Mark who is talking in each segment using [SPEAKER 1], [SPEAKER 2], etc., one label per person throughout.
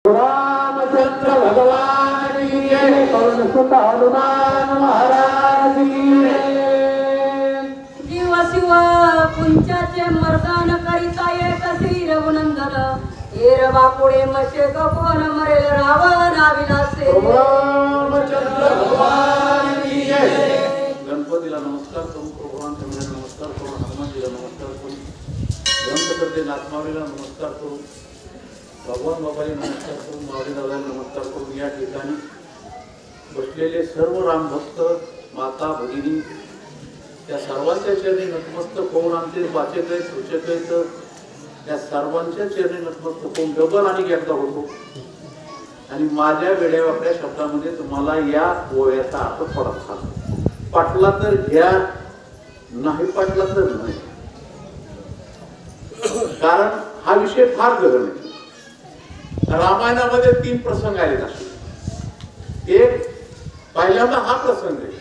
[SPEAKER 1] रामचंद्र भगवान की जय। पवन सुत हनुमान महाराज की जय।
[SPEAKER 2] जीव शिव कुंचाचे मर्दान करिता एक श्री रघुनंदन हेर बापुडे मशे कोण मरेल रावण विलासे।
[SPEAKER 1] रामचंद्र भगवान की जय।
[SPEAKER 3] गणपतीला नमस्कार करू, भगवान चंद्राला नमस्कार करू, हनुमानजीला नमस्कार करू, ग्रंथकर्ते नाथमावीला नमस्कार करू, भगवान बाबाला नमस्कार करू, मावळी दादाला नमस्कार करू। या ठिकाणी बसलेले सर्व राम भक्त माता भगिनी त्या सर्वांच्या चरणी नतमस्तक होऊन आमचे वाचक आहेत सूचक आहेत त्या सर्वांच्या चरणी नतमस्तक होऊन डबल आणि एकदा होतो आणि माझ्या वेड्यावाकड्या शब्दामध्ये तुम्हाला या ओव्याचा अर्थ थोडा सांगतो। पाटला तर घ्या, नाही पाटला तर नाही, कारण हा विषय फार गहन आहे। रामायणामध्ये 3 प्रसंग आलेत असे। एक पहिल्यांदा हा प्रसंग आहे,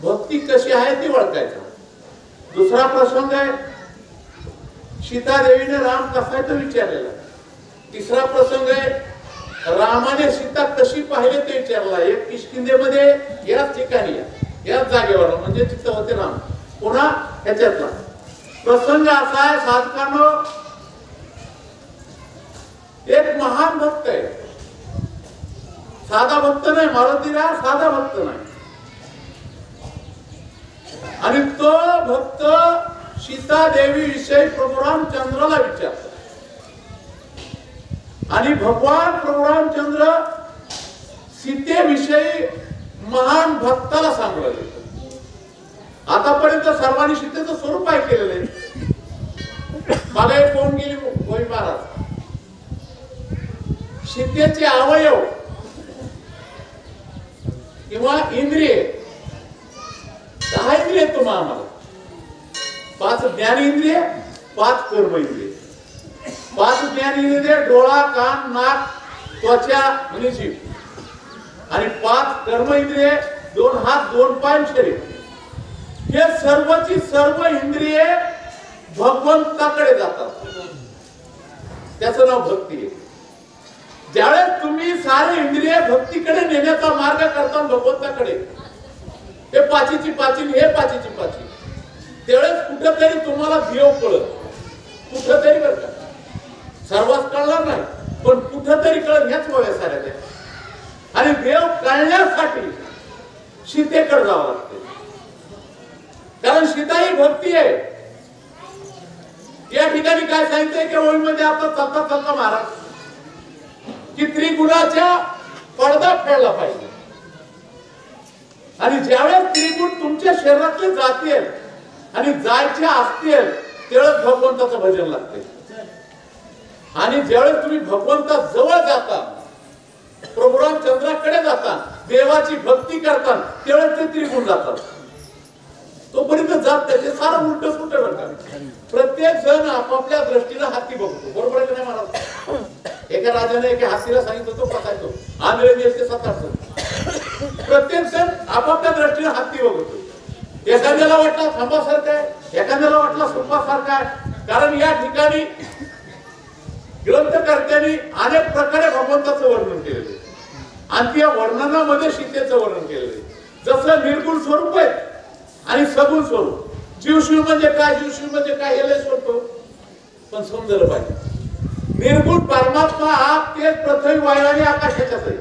[SPEAKER 3] भक्ती कशी आहे ती ओळखायचा। दुसरा प्रसंग आहे सीता देवीने राम कसा आहे तो विचारलेला। तिसरा प्रसंग आहे रामाने सीता कशी पाहिले ते विचारला। एक किष्किंधेमध्ये याच ठिकाणी याच जागेवर म्हणजे तिथं होते राम। पुन्हा ह्याच्यातला प्रसंग असा आहे साधकांनो, एक महान भक्त आहे, साधा भक्त नाही, मारुतीराव साधा भक्त नाही, आणि तो भक्त सीता देवी विषयी प्रभू रामचंद्राला विचारतो आणि भगवान प्रभू रामचंद्र सीतेविषयी महान भक्ताला सांगू लागले। आतापर्यंत सर्वांनी सीतेचं स्वरूप काय केलेलं आहे। मला एक कोण गेली होई महाराज, सीतेचे अवयव किंवा इंद्रिय 10 इंद्रिय तुम्हाला आम्हाला 5 ज्ञानेंद्रिय 5 कर्म इंद्रिय। 5 ज्ञानेंद्रिय डोळा कान नाक त्वचा आणि जीभ आणि 5 कर्म इंद्रिय 2 हात 2 पाय शरीर। हे सर्वची सर्व इंद्रिये भगवंताकडे जातात, त्याचं नाव भक्ती आहे। ज्यावेळेस तुम्ही सारे इंद्रिय भक्तीकडे नेण्याचा मार्ग करता भगवंताकडे, हे पाचीची पाची हे पाचीची पाची, त्यावेळेस कुठेतरी तुम्हाला देव कळत, कुठेतरी बरं का, सर्वच कळणार नाही पण कुठेतरी कळत, ह्याच वया साऱ्या त्या। आणि देव कळण्यासाठी सीतेकडे जावं लागते, कारण सीता ही भक्ती आहे। या ठिकाणी काय सांगितलंय की ओळीमध्ये आता चालता चालता महाराज की त्रिगुणाच्या पडदा फेडला पाहिजे, आणि ज्यावेळेस त्रिगुण तुमच्या शरीरातले जातील आणि जायचे असतील त्यावेळेस भगवंताचं भजन लागते। आणि ज्यावेळेस तुम्ही भगवंता जवळ जाता, प्रभू रामचंद्राकडे जाता, देवाची भक्ती करता, त्यावेळेस ते त्रिगुण जातात। तोपर्यंत जात त्याचे सारं उलट सुलट बघतात। प्रत्येक जण आपापल्या दृष्टीने हाती बघतो, बरोबर आहे की नाही महाराज। एका राजाने एका हत्तीला सांगितलं तो पसायचो आंधळे देशचे 7-8 प्रत्येक जण आपापल्या दृष्टीने हत्ती बघतो। एखाद्याला वाटला खांबासारखा आहे, एखाद्याला वाटला सुपासारखा आहे, कारण या ठिकाणी ग्रंथकर्त्यांनी अनेक प्रकारे भगवंताचं वर्णन केलेलं आहे आणि त्या वर्णनामध्ये सीतेचं वर्णन केलेलं आहे। जसं निर्गुण स्वरूप आहे आणि सगुण स्वरूप, जीवशिव म्हणजे काय, जीवशिव म्हणजे काय हे सोडतो पण समजलं पाहिजे। निर्गुण परमात्मा हा तेच पृथ्वी वायू आणि आकाशाच्यात आहे,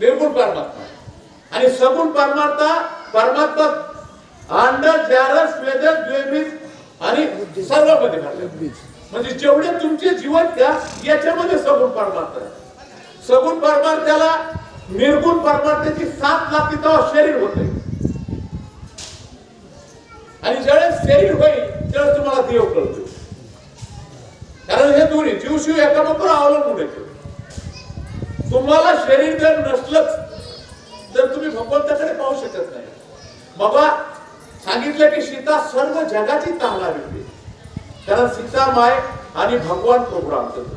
[SPEAKER 3] निर्गुण परमात्मा। आणि सगुण परमात्मा अंड जारस वेद द्वेबीज आणि सर्व मध्ये भरले, म्हणजे जेवढे तुमचे जीवन द्या याच्यामध्ये सगुण परमात्मा आहे। सगुण परमार्थाला निर्गुण परमार्थाची 7 लाख तेव्हा शरीर होते, आणि ज्यावेळेस शरीर होईल त्यावेळेस तुम्हाला देव कळतो, कारण हे दोन्ही जीवशिव एकामेकावर अवलंबून येतो। तुम्हाला शरीर जर नसलंच तर तुम्ही भगवंताकडे पाहू शकत नाही। बाबा सांगितलं की सीता सर्व जगाची ताहणारी, कारण सीता माय आणि भगवान प्रभू रामचंद्र,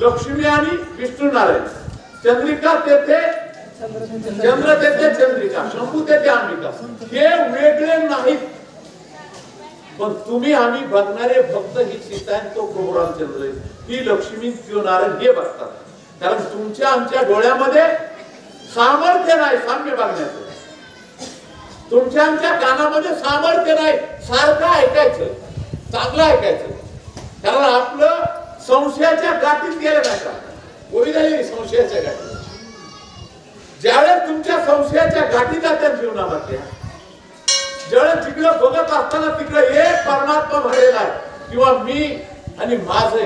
[SPEAKER 3] लक्ष्मी आणि विष्णू नारायण, चंद्रिका तेथे चंद्र तेथे चंद्रिका, शंभू तेथे अंबिका, हे वेगळे नाहीत। पण तुम्ही आम्ही बघणारे भक्त ही सीता आणि तो प्रभू रामचंद्र ही लक्ष्मी किंवा नारायण हे बघतात. कारण तुमच्या आमच्या डोळ्यामध्ये सामर्थ्य नाही साम्य बघण्याचं. तुमच्या आमच्या कानामध्ये सामर्थ्य नाही सारखं ऐकायचं, चांगलं ऐकायचं. कारण आपलं संशयाच्या गाठीत गेलं नाही का, गोळी झाली संशयाच्या गाठीत. ज्यावेळेस तुमच्या संशयाच्या गाठी जात्या जीवनामध्ये, ज्यावेळेस तिकडं बघत असताना तिकडे एक परमात्मा भरलेला आहे किंवा मी आणि माझं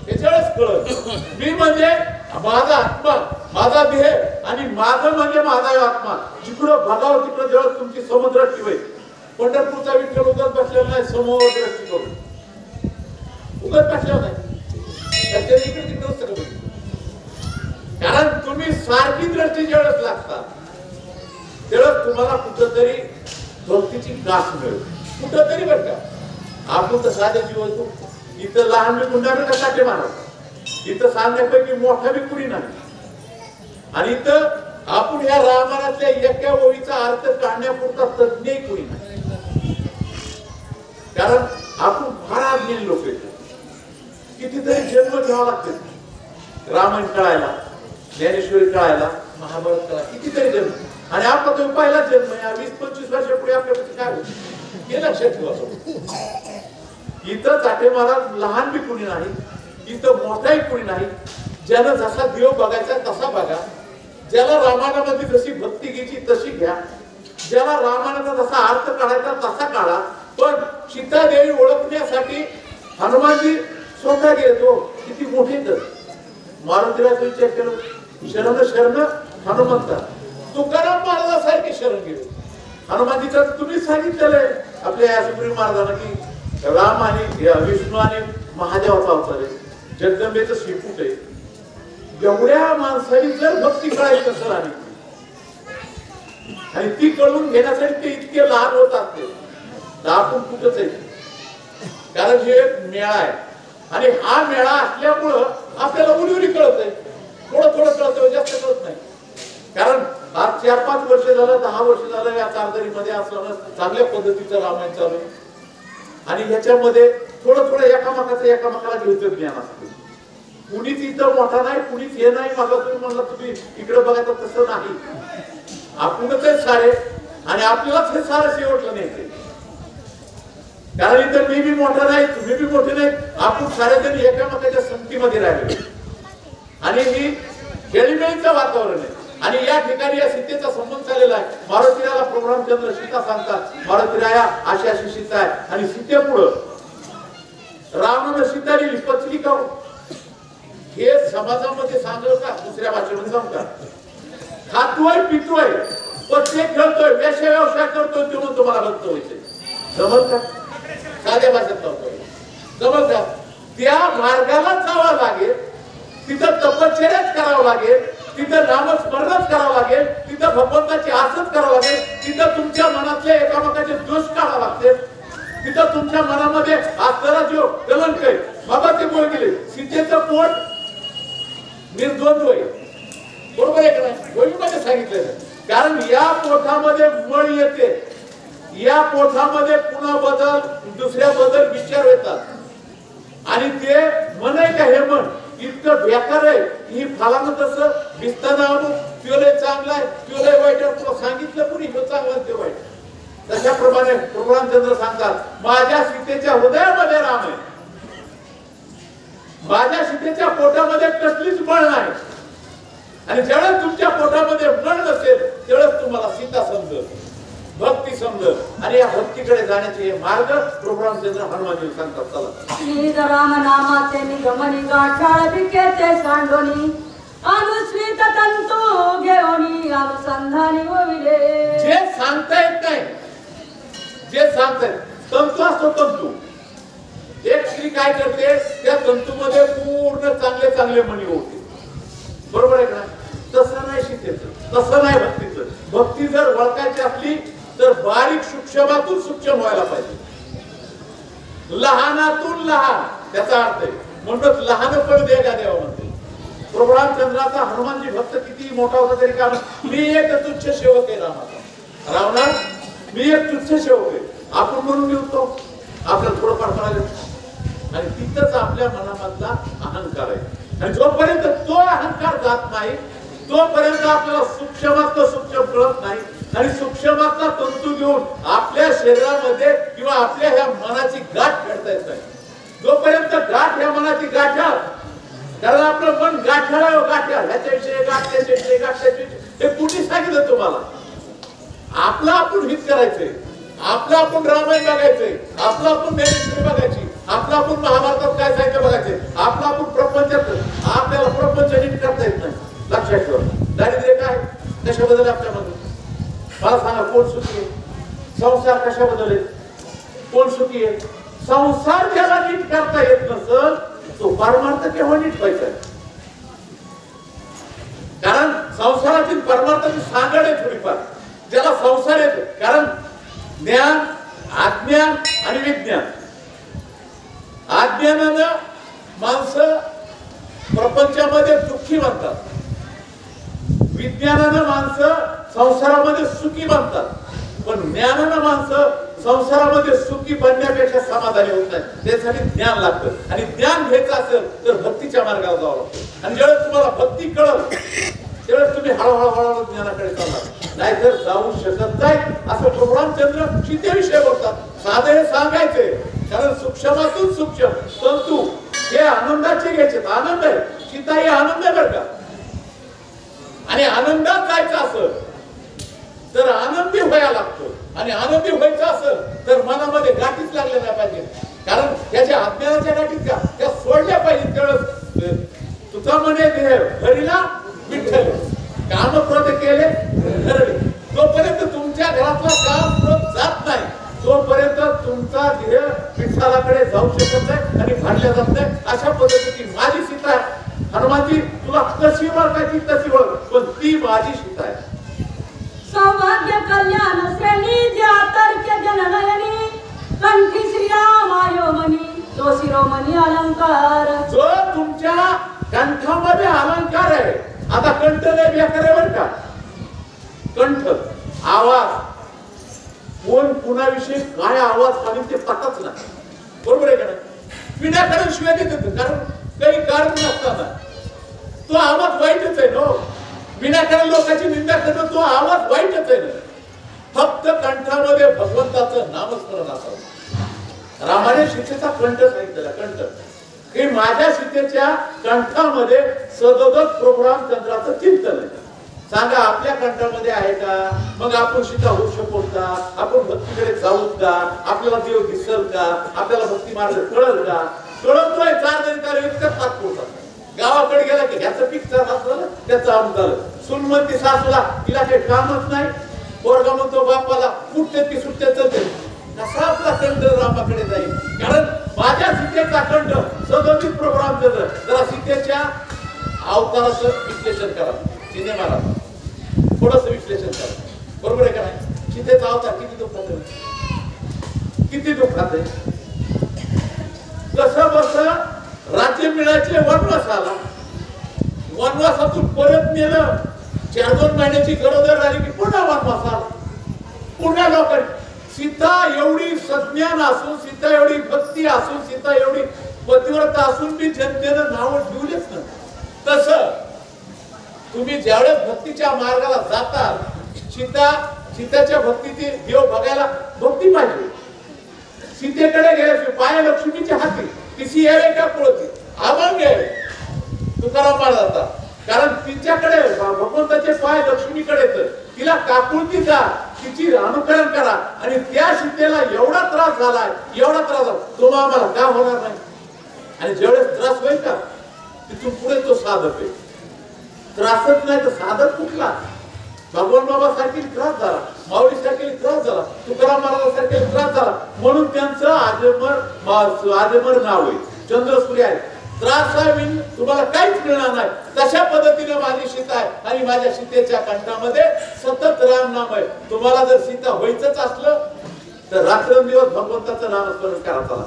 [SPEAKER 3] याच्यावेळेस कळत. मी म्हणजे माझा आत्मा, माझा देह आणि माझं म्हणजे माझा आत्मा. जिकडं बघावं तिकडं जेव्हा तुमची समदृष्टी होईल. पंढरपूरचा विठ्ठल उगत बसलेला नाही समोर दृष्टी करून, उगत बसलेला नाही. इकडे तिकडं सगळं. कारण तुम्ही सारखी दृष्टी ज्यावेळेस लागतात त्यावेळेस तुम्हाला कुठंतरी भक्तीची गाठ मिळेल. कुठंतरी बरं का. आपण तर साधे जीव होतो. इथं लहान बी गुंडा बी कसा मारा, इथं सांगण्यापैकी मोठा बी कुणी नाही. आणि इथं आपण या रामायणातल्या एका ओळीचा अर्थ काढण्यापुरता तज्ञ कुणी नाही. कारण आपण फार अज्ञानी लोक येतो. कितीतरी जन्म घ्यावा लागते रामायण कळायला, ज्ञानेश्वरी कळायला, महाभारत कळायला, कितीतरी जन्म. आणि आपला तो पहिला जन्म या 20-25 वर्षापुढे आपल्याकडे काय होतं हे लक्षात ठेवा. इथं चाटे महाराज लहान बी कुणी नाही, इथं मोठाही कुणी नाही. ज्यानं जसा देव बघायचा तसा बघा, ज्याला रामायणामध्ये जशी भक्ती घ्यायची तशी घ्या, ज्याला रामायणाचा जसा अर्थ काढायचा तसा काढा. पण सीतादेवी ओळखण्यासाठी हनुमानजी स्वतः गेले. तो किती मोठे तर मारुतीला विचार केलं, शरण शरण हनुमंता. तुकाराम महाराजासारखे शरण गेले. हनुमानजीचं तुम्ही सांगितलेलं आहे आपल्या यासुग्रीव महाराजांना की राम आणि विष्णू आणि महादेवाचा अवतार आहे, जगदंबेचं श्रीपुट आहे. एवढ्या माणसाची जर भक्ती कळायची कसं राहिली आणि ती कळून घेण्यासाठी ते इतके लहान होत असते तर आपण कुठंच आहे. कारण हे एक मेळा आहे आणि हा मेळा असल्यामुळं आपल्याला उडी कळत आहे. थोडं थोडं कळत, जास्त कळत नाही. कारण आज 4-5 वर्ष झालं, 10 वर्ष झालं या कारदरीमध्ये असलं चांगल्या पद्धतीचं रामायण चालू आहे. आणि ह्याच्यामध्ये थोडं थोडं एकामेकाला घेऊन ज्ञान असतं. कुणीच इथं मोठा नाही, कुणीच हे नाही. मला तुम्ही म्हणलं तुम्ही इकडे बघायचं तसं नाही. आपणच आहे सारे आणि आपल्यालाच हे सारं शेवटलं नाही. कारण इतर मी बी मोठा नाही, तुम्ही बी मोठे नाही. आपण सारेजण एकामेकाच्या संगतीमध्ये राहिले आणि ही खेळीमेळीचं वातावरण आहे. आणि या ठिकाणी या सीतेचा संबंध चाललेला आहे. मारुतीराला प्रभू रामचंद्र सीता सांगतात, मारुतीराया अशी अशी सीता आहे. आणि सीतेपुढं रावणानं सीता लिहिली पचली का हे समाजामध्ये सांगलं का, दुसऱ्या भाषेमध्ये सांगतात. खातोय पितोय पत्ते खेळतोय वेश्या व्यवसाय करतोय ते म्हणून तुम्हाला भक्त व्हायचंय. जमल का? साध्या भाषेत नव्हतं जमल का? त्या मार्गाला जावं लागेल, तिथं तपश्चर्याच करावं लागेल, तिथं नामस्मरणच करावं लागेल, तिथं भगवंताची आसच करावं लागेल, तिथं तुमच्या मनातले एकामेकाचे दोष काढावे लागतील, तिथं तुमच्या मनामध्ये असणारा जो कलंक आहे. बाबा ते बोल गेले सीतेचं पोट निर्द्वंद्व आहे. बरोबर आहे का नाही? गोविंदाने सांगितलेलं. कारण या पोटामध्ये मळ येते, या पोटामध्ये पुन्हा बदल दुसऱ्या बदल विचार येतात आणि ते मन आहे का हे मन इतकं बेकार आहे की फलानं तसं दिसताना पिवलंय चांगलं आहे पिवलंय वाईट आहे. तुला सांगितलं कुणी हे चांगलं ते वाईट. तशाप्रमाणे प्रभू रामचंद्र सांगतात माझ्या सीतेच्या हृदयामध्ये राम आहे, माझ्या सीतेच्या पोटामध्ये कसलीच मळ नाही. आणि ज्यावेळेस तुमच्या पोटामध्ये मळ नसेल त्यावेळेस तुम्हाला सीता समजेल, भक्ती समजेल. आणि या भक्तीकडे जाण्याचे हे मार्ग प्रभू रामचंद्र हनुमानजी सांगतात. चला
[SPEAKER 2] राम नामाचे निगमनी गाठाळ भिकेचे सांडोनी अनुस्मित तंतू घेऊनी अनुसंधानी होविले.
[SPEAKER 3] जे सांगता येत नाही, जे सांगतायत तंतू असतो तंतू. एक स्त्री काय करते त्या तंतूमध्ये पूर्ण चांगले चांगले मणी होते. बरोबर आहे का? तसं नाही सीतेचं, तसं नाही भक्तीचं. भक्ती जर ओळखायची असली तर बारीक सूक्ष्मातून सूक्ष्म व्हायला पाहिजे, लहानातून लहान. त्याचा अर्थ आहे म्हणून लहानपण दे का देवा म्हणते. प्रभू रामचंद्राचा हनुमानजी भक्त किती मोठा होता तरी कारण मी एक तुच्छ सेवक आहे रामाचा. रावणा मी एक तुच्छ सेवक आहे आपण म्हणून मिळतो आपल्याला थोडंफार करायला आणि तिथंच आपल्या मनामधला अहंकार आहे आणि जोपर्यंत तो अहंकार जात नाही तोपर्यंत आपल्याला सूक्ष्मातलं सूक्ष्म कळत नाही आणि सूक्ष्मातला तंतू घेऊन आपल्या शरीरामध्ये किंवा आपल्या ह्या मनाची गाठ फेडता येत नाही जोपर्यंत गाठ ह्या मनाची गाठा कारण आपलं मन गाठ्याला गाठ्या ह्याच्याविषयी गाठ त्याच्याविषयी गाठ त्याच्याविषयी हे कुणी सांगितलं तुम्हाला आपलं आपण हित करायचंय आपलं आपण रामायण बघायचंय आपलं आपण ज्ञानेश्वरी बघायची आपलं आपण महाभारतात काय सांगितलं बघायचंय आपलं आपण प्रपंचात आपल्याला प्रपंच नीट करता येत नाही लक्षात ठेवा दारिद्र्य काय कशाबद्दल आपल्यामध्ये मला सांगा कोण सुखी आहे संसार कशाबद्दल आहे कोण सुखी आहे संसार ज्याला नीट करता येत नसल तो परमार्थ केव्हा नीट व्हायचा कारण संसारातील परमार्थाची सांगड आहे थोडीफार ज्याला संसार येतो कारण ज्ञान अज्ञान आणि विज्ञान अज्ञानानं माणसं प्रपंचामध्ये दुःखी बनतात विज्ञानानं माणसं संसारामध्ये सुखी बनतात पण ज्ञानानं माणसं संसारामध्ये सुखी बनण्यापेक्षा समाधानी होत नाही त्यासाठी ज्ञान लागतं आणि ज्ञान घ्यायचं असेल तर भक्तीच्या मार्गाला जावं लागतं आणि ज्यावेळेस तुम्हाला भक्ती कळल त्यावेळेस तुम्ही हळूहळू ज्ञानाकडे चालणार नाहीतर जाऊ शकत नाही असं प्रभुरामचंद्र सीतेविषयी बोलतात साधे हे सांगायचे कारण सूक्ष्मातून सूक्ष्म तंतू हे आनंदाचे घ्यायचे आनंद आहे सीता हे आनंद आहे बरं का आणि आनंदात जायचं असेल तर आनंदी व्हायला लागतो आणि आनंदी व्हायचं असेल तर मनामध्ये गाठीच लागल्या नाही पाहिजे कारण त्याच्या अज्ञानाच्या गाठीत का त्या सोडल्या पाहिजे त्यावेळेस तुझा म्हणे हरीला विठ्ठल काम क्रोध केले धरले जोपर्यंत तुमच्या घरातला काम क्रोध जात नाही तोपर्यंत तुमचा ध्येय विठ्ठलाकडे जाऊ शकत नाही आणि भांडल्या जात नाही अशा पद्धतीची माझी सीता आहे हनुमानजी तुला कशी ओळखायची तशी ओळख पण ती माझी सीता आहे
[SPEAKER 2] सौभाग्य कल्याण श्रेणी ज्या तर्क्य जननयनी कंठी श्रीरामायो मनी तो शिरोमणी अलंकार
[SPEAKER 3] जो तुमच्या कंठामध्ये अलंकार आहे आता कंठ लय बेकार आहे बरं का कंठ आवाज कोण कुणाविषयी काय आवाज काढून ते पताच नाही बरोबर आहे का नाही विनाकारण शिवाय देत कारण काही कारण नसताना तो आवाज वाईटच आहे ना विनाकारण लोकांची निंदा करणं तो आवाज वाईटच आहे ना फक्त कंठामध्ये भगवंताचं नामस्मरण असावं रामाने सीतेचा कंठ सांगितलेला कंठ की माझ्या सीतेच्या कंठामध्ये सदोदत प्रभू रामचंद्राचं चिंतन आहे सांगा आपल्या कंठामध्ये आहे का मग आपण सीता होऊ शकतो का आपण भक्तीकडे जाऊ का आपल्याला देव दिसल का आपल्याला भक्ती मार्ग कळल का कळतोय चार जरी कार्य इतकं तात्पुरता गावाकडे गेला की ह्याचं पीक झालं त्याचं आम झालं सुन म्हणते सासूला तिला काही कामच नाही पोरगा म्हणतो बापाला कुठते की सुट्टे चलते कसा आपला कंठ रामाकडे जाईल कारण माझ्या सीतेचा कंठ सदोदित प्रभू रामचंद्र जरा सीतेच्या अवताराचं विश्लेषण करा सिनेमाला थोडस विश्लेषण करा बरोबर आहे का नाही सीतेचा अवतार किती दुःखात आहे किती दुःखात आहे कसं बस राज्य मिळायचे वनवास आला वनवासातून परत नेलं 4-2 महिन्याची गरोदर झाली की पुन्हा वनवास आला पुन्हा लोकांनी सीता एवढी सज्ञान असून सीता एवढी भक्ती असून सीता एवढी पतिव्रता असून बी जनतेनं नाव ठेवलेच ना तसं तुम्ही ज्यावेळेस भक्तीच्या मार्गाला जाता सीताच्या भक्तीची देव बघायला भक्ती पाहिजे सीतेकडे गेल्याशिवाय पाया लक्ष्मीच्या हाती तिची यावे का पळती अभंग आहे तुकाराम महाराजांचा कारण तिच्याकडे भगवंताचे पाय लक्ष्मीकडे तर तिला काकुळती जा तिची अनुकरण करा आणि त्या सीतेला एवढा त्रास झालाय एवढा त्रास झाला तो आम्हाला का होणार नाही आणि ज्यावेळेस त्रास होईल का तिथून पुढे तो साधक आहे त्रासच नाही तर साधक कुठला भगवान बाबा सारखी त्रास झाला माऊली सारखी त्रास झाला तुकाराम महाराज सारखी त्रास झाला म्हणून त्यांचं आजमर नाव आहे चंद्रसूर्य आहे त्रासाविन तुम्हाला काहीच मिळणार नाही तशा पद्धतीने माझी सीता आहे आणि माझ्या सीतेच्या कंठामध्ये सतत राम नाम आहे तुम्हाला जर सीता व्हायचंच असलं तर रात्रंदिवस भगवंताचं नामस्मरण करा चला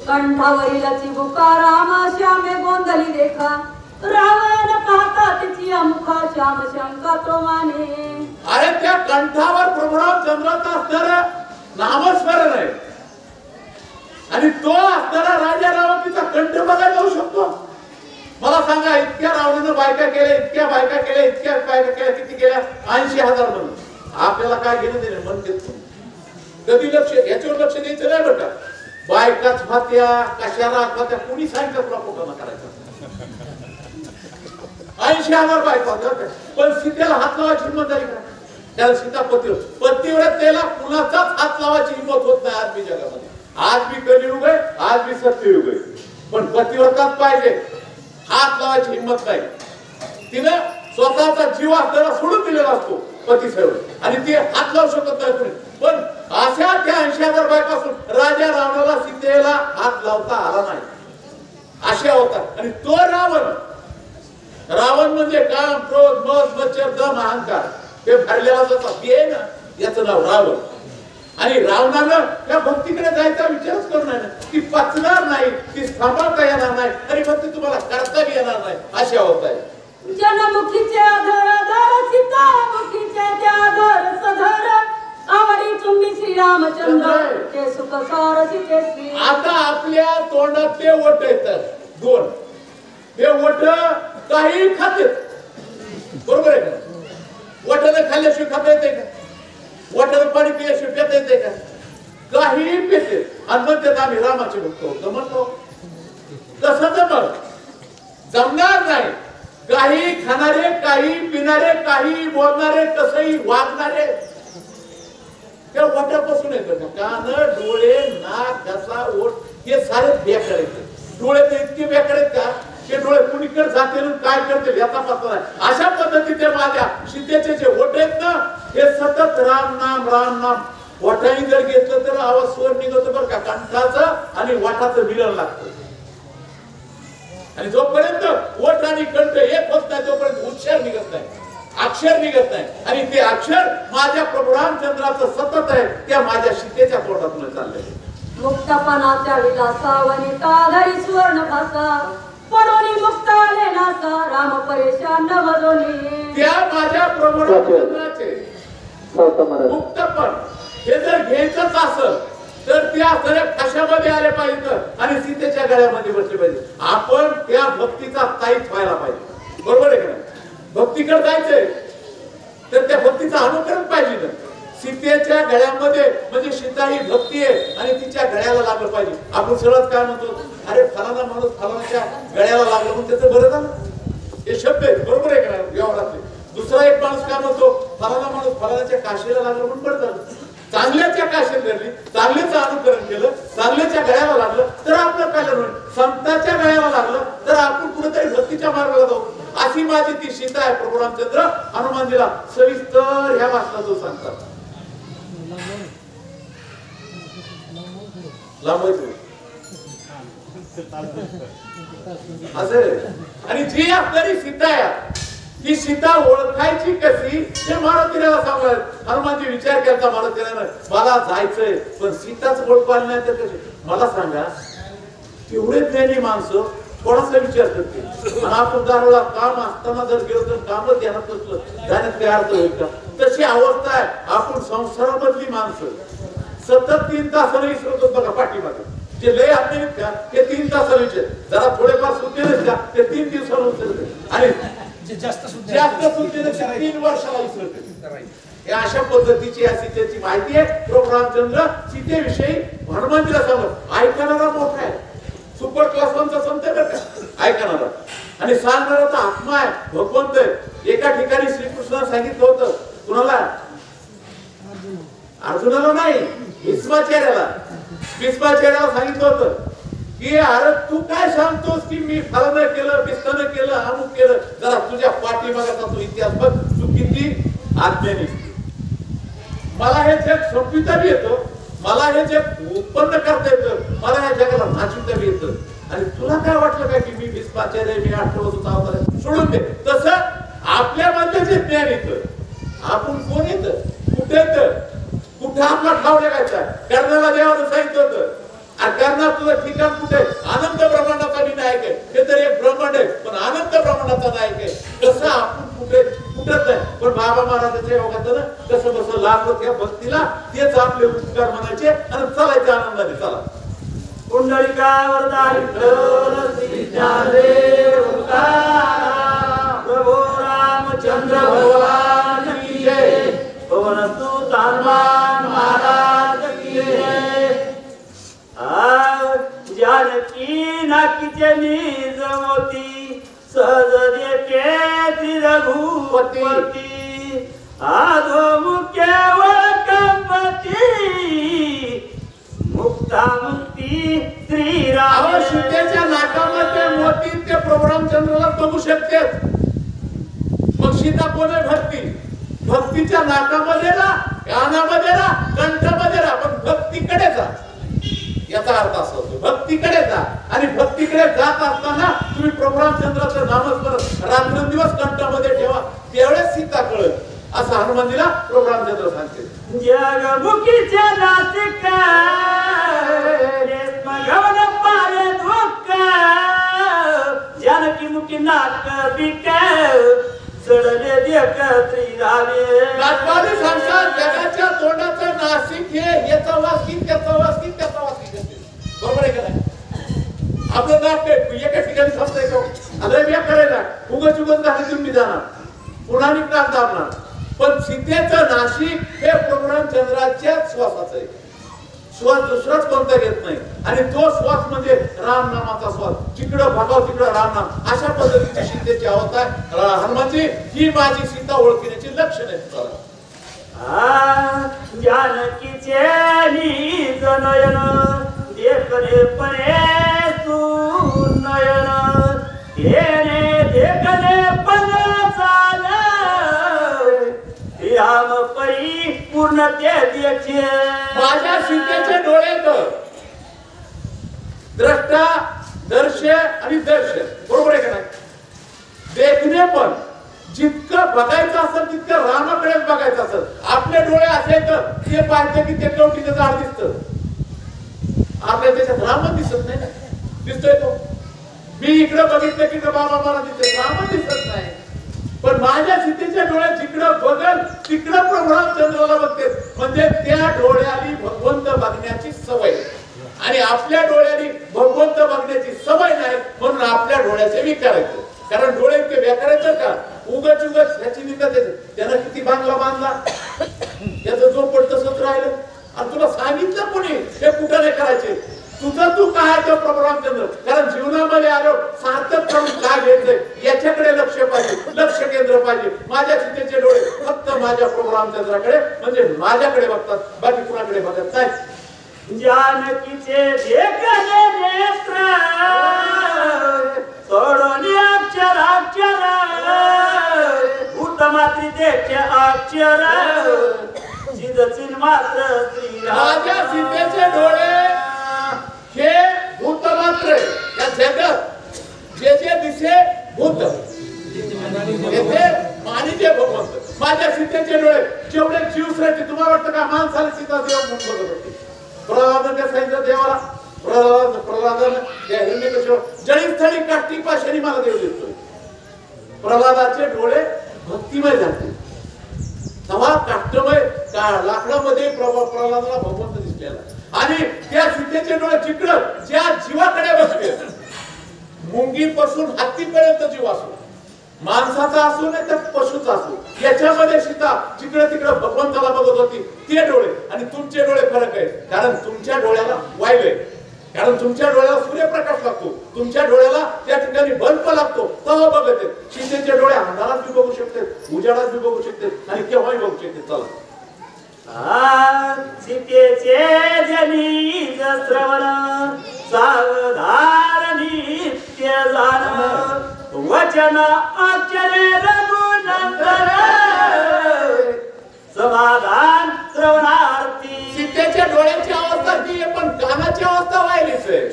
[SPEAKER 2] कंठावरील चिबुका राम श्यामे गोंधली देखा रावण पाहता तिची मुखा श्याम शंका तो माने
[SPEAKER 3] अरे त्या कंठावर प्रभू रामचंद्राचा असणारा नामस्मरण आहे. आणि तो असताना राजा रावतीचा कंठ बघायला जाऊ शकतो. मला सांगा, इतक्या रावणानं बायका केल्या, इतक्या बायका केल्या, इतक्या बायका केल्या, किती केल्या? 80,000 म्हणून. आपल्याला काय घेणं देणं म्हणते. कधी लक्ष याच्यावर लक्ष द्यायचं नाही बरं का. बायकाच फात्या कशाला फात्या कोणी सांगितलं तुला कुठं करायचं? 80,000 बायका होत्या, पण सीतेला हात लावायची हिंमत झाली का? त्याला सीता पतिव्रतेला कुणाचाच हात लावायची हिंमत होत नाही आज मी जगामध्ये. आज मी कलियुग आहे, आज मी सत्ययुग आहे, पण पतिव्रताच पाहिजे. हात लावायची हिंमत नाही. तिनं स्वतःचा जीव त्याला सोडून दिलेला असतो पतीसह, आणि ते हात लावू शकत नाही कोणी. पण अशा त्या 80,000 बायकापासून राजा रावणाला सीतेला हात लावता आला नाही. अशा होता. आणि तो रावण म्हणजे काम, क्रोध, मद, मच्छर, दम, अहंकार हे भरलेला जाता ते ना, याचं नाव रावण. आणि रावणानं त्या भक्तीकडे जायचा विचारच करू नये. ती पचणार नाही, ती सांभाळता येणार नाही, आणि भक्ती तुम्हाला करता येणार नाही. अशा होत आहे.
[SPEAKER 2] जनमुखीचे आधार आधार सीता मुखीचे ते आधार सधर आवडी तुम्ही श्री रामचंद्र ते सुख सार सीते श्री.
[SPEAKER 3] आता आपल्या तोंडात ते ओठ येतात दोन. ते ओठ काही खाते, बरोबर आहे का? वटानं खाल्ल्याशिवाय खाता येते का? वटानं पाणी पिल्याशिवाय पिता येते का? काही पिते आणि म्हणतात आम्ही रामाचे भक्त होतो म्हणतो. कसं जमणार नाही. काही खाणारे, काही पिणारे, काही बोलणारे, कसंही वागणारे त्या वटापासून येतं का? कान, डोळे, नाक, घसा, ओठ हे सारे बेकार येते. डोळे तर इतके बेकार आहेत का ते डोळे कुणीकडे जाते काय करते याचा पत्ता नाही. अशा पद्धतीने माझ्या सीतेचे जे ओठ आहेत ना, हे सतत राम नाम वटाने जर घेतलं तर आवाज स्वर निघतो बरं का. कंठाचं आणि वाटाचं मिलन लागतं. आणि जोपर्यंत ओठ आणि कंठ एक होत नाही तोपर्यंत उच्चार निघत नाही, अक्षर निघत नाही. आणि ते अक्षर माझ्या प्रभू रामचंद्राचं सतत आहे, त्या माझ्या सीतेच्या तोंडातून चाललंय.
[SPEAKER 2] मुक्तपणाच्या विलासावनिता धरी सुवर्ण भासा पडोनी मुक्त आले नासा राम परेशान नवदोनी.
[SPEAKER 3] त्या माझ्या प्रभू रामचंद्राचे मुक्तपण हे जर घ्यायचंच असेल तर त्या सगळ्या कशामध्ये आले पाहिजे आणि सीतेच्या गळ्यामध्ये बसले पाहिजे. आपण त्या भक्तीचा स्थायिक व्हायला पाहिजे, बरोबर आहे का? भक्तीकडे जायचंय तर त्या भक्तीचं अनुकरण पाहिजे ना. सीतेच्या गळ्यामध्ये म्हणजे सीता ही भक्ती आहे आणि तिच्या गळ्याला लागलं पाहिजे. आपण सरळ काय म्हणतो, अरे फलाना माणूस फलानाच्या गळ्याला लागलं म्हणून त्याचं बरं झालं, हे शब्द आहे, बरोबर आहे का व्यवहारातले. दुसरा एक माणूस काय म्हणतो, फलाना माणूस फलानाच्या काशीला लागलं म्हणून बरं झालं. चांगल्याच्या काशीला धरली, चांगल्याचं अनुकरण केलं, चांगल्याच्या गळ्याला लागलं तर आपलं कल्याण होईल. संतांच्या गळ्याला लागलं तर आपण कुठेतरी भक्तीच्या मार्गाला जाऊ. अशी माझी ती सीता आहे प्रभू रामचंद्र. हनुमानजीला सविस्तर ह्या भाषणातून सांगतात. आणि जी आपल्याला सीता आहे ही सीता ओळखायची कशी हे मारुतीला सांगणार. हनुमानजी विचार केला मारुतीला, मला जायचंय पण सीताच ओळखायला नाही तर कशी. मला सांगा, एवढे ज्ञानी माणसं थोडासा विचार करते आणि आपण दारोला काम असताना जर गेलो तर कामच ध्यानात नसलं जाण्यात काय अर्थ होईल का? तशी अवस्था आहे. आपण संसारामधली माणसं सतत 3 तासाला विसरतो बघा. पाठीमागे जे लय हात नाहीत का ते 3 तासाला विचार, जरा थोडेफार सुटलेच का ते 3 दिवसाला उचलते, आणि जास्त सुटलेले 3 वर्षाला विसरते. या अशा पद्धतीची या सीतेची माहिती आहे. प्रभू रामचंद्र सीतेविषयी हनुमानजीला सांगत ऐकणारा मोठा आहे, सुपर क्लास वनचा संत आहे का ऐकणारा, आणि सांगणारा आत्मा आहे, भगवंत आहे. एका ठिकाणी श्रीकृष्णाने सांगितलं होतं, कुणाला? अर्जुनाला नाही, भीष्माचार्याला सांगितलं होतं की अरे तू काय सांगतोस की मी फलानं केलं, बिस्तानं केलं, अमुक केलं. जरा तुझ्या पाठीमागाचा तू इतिहास बघ, तू किती आज्ञानी. मला हे जग संपविता बी येतं, मला हे जग उत्पन्न करता येतं, मला ह्या जगाला नाचविता बी येतं. आणि तुला काय वाटलं का की मी भीष्माचार्य, मी 18 वर्षाचा अवतार, सोडून दे. तसं आपल्यामध्ये जे ज्ञान येतं, आपण कोण येतं, कुठे येतं, कुठे आपला ठाव लागायचा. कर्णाला देवानं सांगितलं होतं, आणि कर्णात तुझं ठिकाण कुठे? अनंत ब्रह्मांडाचा मी नायक आहे. हे तर एक ब्रह्मांड आहे पण अनंत ब्रह्मांडाचा नायक आहे. कसं आपण कुठे कुठंच नाही. पण बाबा महाराजांच्या योगात कसं बसं लागलं त्या भक्तीला, तेच आपले उपकार म्हणायचे आणि चालायचे आनंदाने. चला.
[SPEAKER 1] पुंडलिकावर प्रभू रामचंद्र भगवान की जय. पवनसुत हनुमान महाराज की जय. जानकी नाकीचे निज मोती सहज देखे श्री रघुपती. आधो केवळ कंपती मुक्ता मुक्ती श्रीराम.
[SPEAKER 3] सीतेच्या नाकामध्ये मोती ते प्रभू रामचंद्राला बघू शकते. मग सीता कोण आहे? भक्ती. भक्तीच्या नाकामध्ये ना, कानामध्ये ना, कंठामध्ये ना, पण भक्तीकडे जा. याचा अर्थ असा होतो भक्तीकडे जा. आणि भक्तीकडे जात असताना तुम्ही प्रभू रामचंद्राचं नामस्मरण रात्रंदिवस कंठामध्ये ठेवा, त्यावेळेस सीता कळत. असं हनुमानजीला प्रभू रामचंद्र सांगते.
[SPEAKER 1] जगमुखीच्या नासिका रेश्मगवन पाय धोक. जानकी मुखी नाक बिक सडले देख श्रीरामे.
[SPEAKER 3] राजवाडी सांगतात जगाच्या तोंडाचं नाशिक याचा वास की त्याचा वास की त्याचा वास की करते. बरोबर आहे का नाही? आपलं नाक एका ठिकाणी थांबतंय का? अरे मी करायला उगच उगच झाले तुम्ही जाणार, पुन्हा निघणार दाबणार. पण सीतेचं नाशिक हे प्रभू रामचंद्राच्या श्वासाचं आहे. श्वास दुसराच कोणता घेत नाही. आणि तो श्वास म्हणजे राम नामाचा श्वास. जिकडं बघाव तिकडं राम नाम. अशा पद्धतीची सीतेची अवस्था आहे. हनुमानजी ही माझी सीता ओळखण्याची लक्षण आहे.
[SPEAKER 1] जानकीचे निज नयन देखले परे सुनयन. तेने देखले पण चाल राम परी पूर्ण ते देखे.
[SPEAKER 3] माझ्या सीतेचे डोळे तर द्रष्टा दर्श आणि दर्शन. बरोबर आहे का नाही? देखणे पण जितकं बघायचं असेल तितकं रामाकडेच बघायचं असेल. आपले डोळे असेल तर ते पाहिजे की ते कवटीचं झाड दिसतं. आपल्या त्याच्यात रामच दिसत नाही ना. दिसतोय तो. मी इकडे बघितलं की बाबा मला दिसत रामच दिसत नाही. पण माझ्या सीतेच्या डोळ्यात जिकडं बघल तिकडं प्रभू रामचंद्राला बघते. म्हणजे त्या डोळ्यानी भगवंत बघण्याची सवय. आणि आपल्या डोळ्यानी भगवंत बघण्याची सवय नाही, म्हणून आपल्या डोळ्याचे विकारायचं. कारण डोळे इतके बेकारायचं का? उगच उगच ह्याची निंदा त्यानं किती बांधला बांधला, त्याचं जो पण तसंच राहिलं. आणि तुला सांगितलं कोणी हे कुठं नाही करायचे. तुझं तू काय तो प्रभू रामचंद्र. कारण जीवनामध्ये आलो सार्थक करून काय घ्यायचंय याच्याकडे लक्ष पाहिजे, लक्ष केंद्र पाहिजे. माझ्या सीतेचे डोळे फक्त माझ्या प्रभू रामचंद्राकडे म्हणजे माझ्याकडे बघतात, बाकी कुणाकडे बघत नाही.
[SPEAKER 1] जानकीचे देखले नेत्र सोडून अक्षर भूतमात्री देखे अक्षर चिदचिन मात्र श्रीराम.
[SPEAKER 3] माझ्या सीतेचे डोळे हे भूत मात्र. या जगात जे जे दिसे भूत येथे मानिजे भगवंत. माझ्या सीतेचे डोळे जेवढे जीवसृष्टी. तुम्हाला वाटतं का माणसाला सीता देव म्हणून बघत होती? प्रल्हादाने सांगितलं देवाला, प्रल्हादाने त्या हिरण्यकश्यप जळीस्थळी काष्टी पाशाने मला देव दिसतोय. प्रल्हादाचे डोळे भक्तिमय झाले. तेव्हा काष्टमय लाकडामध्ये प्रल्हादाला भगवंत दिसलेला. आणि त्या सीतेचे डोळे जिकडं ज्या जीवाकडे बसले, मुंगीपासून हत्तीपर्यंत जीव असो, माणसाचा असो नाही तर पशुचा असो, याच्यामध्ये सीता जिकडे तिकडे भगवंताला बघत होती. ते डोळे आणि तुमचे डोळे फरक आहे. कारण तुमच्या डोळ्याला वायू आहे. कारण तुमच्या डोळ्याला सूर्यप्रकाश लागतो, तुमच्या डोळ्याला त्या ठिकाणी बल्ब लागतो, तेव्हा बघत आहेत. सीतेचे डोळे अंधारात बी बघू शकतात, उजाडात बी बघू शकतात आणि केव्हाही बघू शकतात. चला.
[SPEAKER 1] सीतेचे जनीज श्रवण सावधान नित्य जाण. वचन अक्षरे रघुनंदन समाधान श्रवणार्थी.
[SPEAKER 3] सीतेच्या डोळ्याची अवस्था ती आहे, पण कानाची अवस्था वाहिलीच आहे.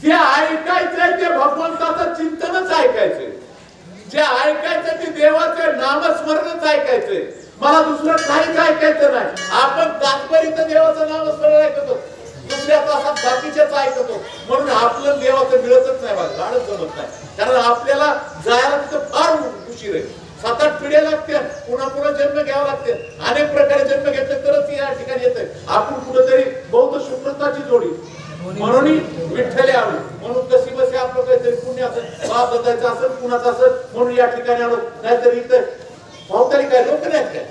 [SPEAKER 3] जे ऐकायचंय ते भगवंताचं चिंतनच ऐकायचंय. जे ऐकायचं ते देवाचं नामस्मरणच ऐकायचंय. मला दुसरं काहीच ऐकायचं नाही. आपण तात्पर्यंत देवाचं नामस्मरण ऐकतो, दुसऱ्या तासात बाकीच्याच ऐकतो. म्हणून आपलं देवाचं मिळतच नाही, गाडच जमत नाही. कारण आपल्याला जायला तिथं फार उशीर आहे. 7-8 पिढ्या लागतील, पुन्हा पुन्हा जन्म घ्यावा लागते, अनेक प्रकारे जन्म घेतले तरच या ठिकाणी येतंय. आपण कुठेतरी बौद्ध शुक्रताची जोडी म्हणून विठ्ठल यावी, म्हणून कशी बसे आपलं काहीतरी पुण्य असेल, बाप दत्ताचं असेल, कुणाचं असेल म्हणून या ठिकाणी आलो. नाहीतर इथं भावतारी काय लोक नाहीत काय,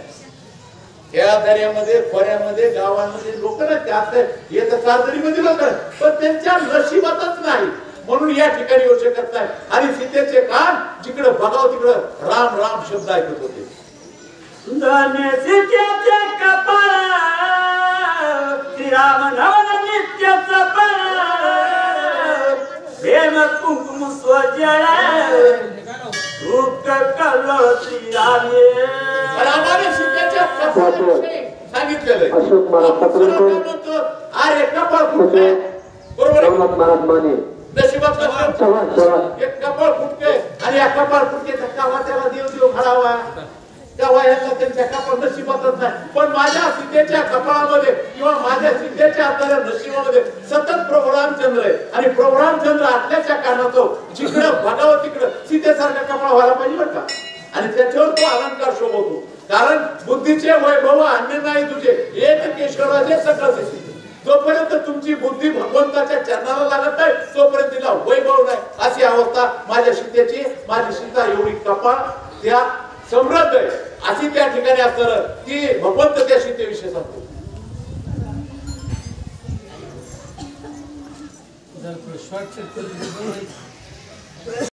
[SPEAKER 3] या दर्यामध्ये खोऱ्यामध्ये गावांमध्ये लोक नाहीत काय, आता येतं कारदरीमध्ये लोक आहेत, पण त्यांच्या नशिबातच नाही म्हणून या ठिकाणी येऊ शकत नाही. आणि सीतेचे कान जिकडे बघाव तिकडं राम राम शब्द ऐकत होते.
[SPEAKER 1] धन्य सीतेचे कपाळ, श्रीराम नवन नित्यच फळ, प्रेम कुंकुम स्वजळ, दुःख कल्लोळ श्रीरामे.
[SPEAKER 3] रामाने सीतेच्या कपाळाविषयी सांगितलेलं आहे. अरे कपाळ फुटले, बरोबर आहे, नशिबात एक कपाळ फुटके आणि या कपाळ फुटकेचा कावा त्याला देव देव घालावा, तेव्हा यांना त्यांच्या कपाळ नशिबातच नाही. पण माझ्या सीतेच्या कपाळामध्ये किंवा माझ्या सीतेच्या नशिबामध्ये सतत प्रभू रामचंद्र आहे. आणि प्रभू रामचंद्र आपल्याच्या कारणाचं जिकडं बघावं तिकडं सीतेसारखा कपाळ व्हायला पाहिजे बरं का. आणि त्याच्यावर तो अलंकार शोभवतो, कारण बुद्धीचे वैभव अन्य नाही तुझे, एक केशवराजे सकळ दिसते. जोपर्यंत तुमची बुद्धी भगवंताच्या चरणाला लागत नाही तोपर्यंत तिला वैभव नाही. अशी अवस्था माझ्या सीतेची, माझी सीता एवढी कपाळ त्या समृद्ध आहे अशी त्या ठिकाणी असणार ती भगवंत त्या सीतेविषयी सांगतो.